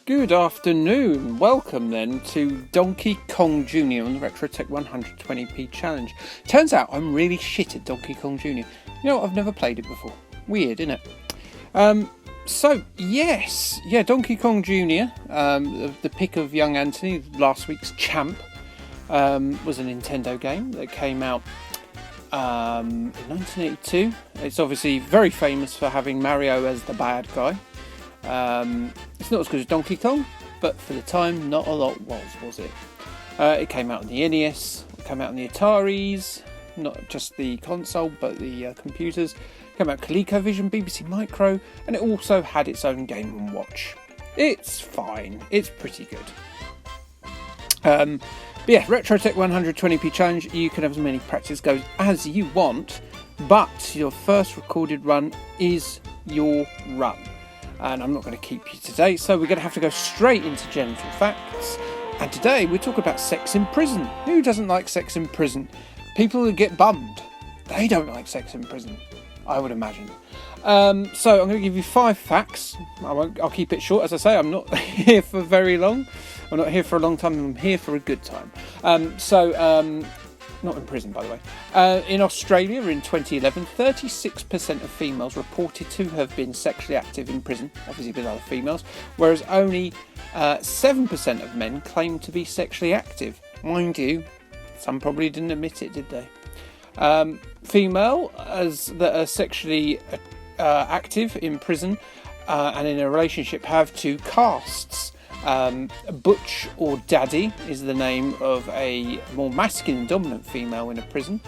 Good afternoon. Welcome then to Donkey Kong Jr. on the RetroTech 120p challenge. Turns out I'm really shit at Donkey Kong Jr. You know what? I've never played it before. Weird, isn't it? Donkey Kong Jr. The pick of young Anthony, last week's champ, was a Nintendo game that came out in 1982. It's obviously very famous for having Mario as the bad guy. It's not as good as Donkey Kong, but for the time, not a lot was it? It came out on the NES, it came out on the Ataris, not just the console, but the computers. It came out ColecoVision, BBC Micro, and it also had its own Game & Watch. It's fine, it's pretty good. RetroTech 120p challenge, you can have as many practice goes as you want, but your first recorded run is your run. And I'm not going to keep you today, so we're going to have to go straight into genital facts. And today we're talking about sex in prison. Who doesn't like sex in prison? People who get bummed, they don't like sex in prison, I would imagine. So I'm going to give you 5 facts. I'll keep it short. As I say, I'm not here for very long. I'm not here for a long time. I'm here for a good time. Not in prison, by the way. In Australia in 2011, 36% of females reported to have been sexually active in prison, obviously with other females, whereas only 7% of men claimed to be sexually active. Mind you, some probably didn't admit it, did they? Female that are sexually active in prison and in a relationship have 2 castes. Butch or Daddy is the name of a more masculine dominant female in a prison,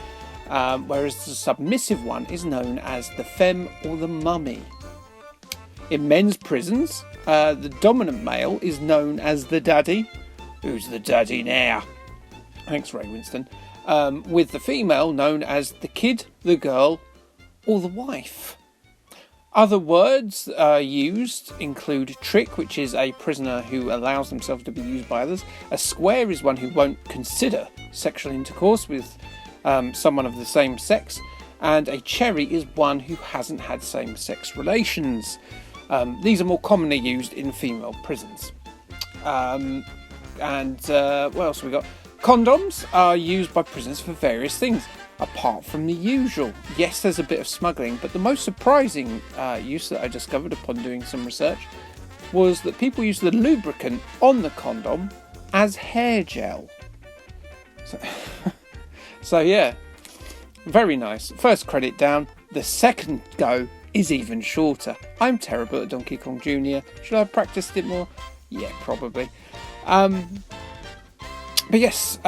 whereas the submissive one is known as the Femme or the Mummy. In men's prisons, the dominant male is known as the Daddy. Who's the Daddy now? Thanks, Ray Winston. With the female known as the Kid, the Girl, or the Wife. Other words used include trick, which is a prisoner who allows themselves to be used by others. A square is one who won't consider sexual intercourse with someone of the same sex. And a cherry is one who hasn't had same-sex relations. These are more commonly used in female prisons. What else have we got? Condoms are used by prisoners for various things. Apart from the usual. Yes, there's a bit of smuggling, but the most surprising use that I discovered upon doing some research was that people use the lubricant on the condom as hair gel. So yeah, very nice. First credit down. The second go is even shorter. I'm terrible at Donkey Kong Jr. Should I have practiced it more? Yeah, probably. But yes,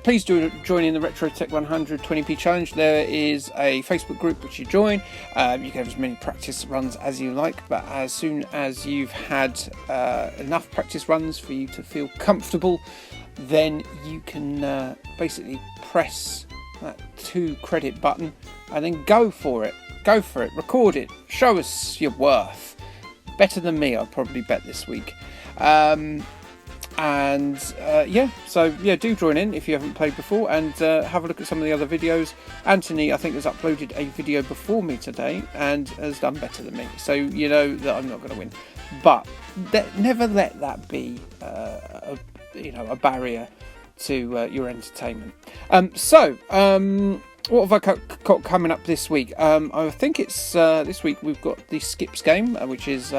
please do join in the RetroTech 120p challenge. There is a Facebook group which you join. You can have as many practice runs as you like, but as soon as you've had enough practice runs for you to feel comfortable, then you can basically press that 2 credit button and then go for it. Go for it. Record it. Show us your worth. Better than me, I'll probably bet this week. Do join in if you haven't played before and have a look at some of the other videos. Anthony, I think, has uploaded a video before me today and has done better than me, so you know that I'm not going to win, but never let that be a barrier to your entertainment. What have I got coming up this week? I think it's this week we've got the Skips game, which is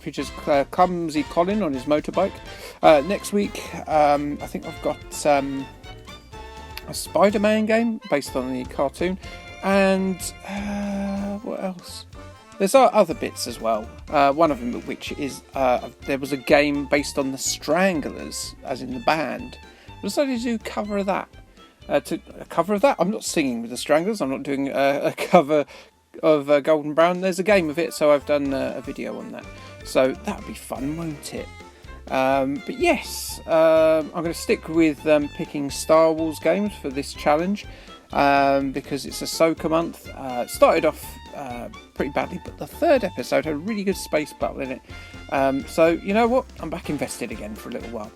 features Clumsy Colin on his motorbike. Next week, I think I've got a Spider-Man game based on the cartoon, and what else? There's other bits as well. One of them, which is there was a game based on the Stranglers, as in the band. I decided to do a cover of that. I'm not singing with the Stranglers. I'm not doing a cover of Golden Brown. There's a game of it, so I've done a video on that. So that'll be fun, won't it? But yes, I'm going to stick with picking Star Wars games for this challenge because it's Ahsoka month. It started off pretty badly, but the 3rd episode had a really good space battle in it. So you know what? I'm back invested again for a little while.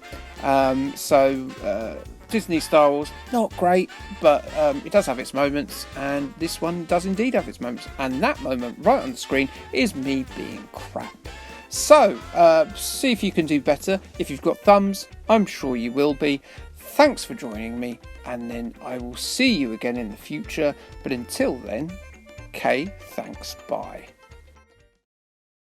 Disney Star Wars, not great, but it does have its moments, and this one does indeed have its moments, and that moment right on the screen is me being crap. So, see if you can do better. If you've got thumbs, I'm sure you will be. Thanks for joining me, and then I will see you again in the future. But until then, thanks, bye.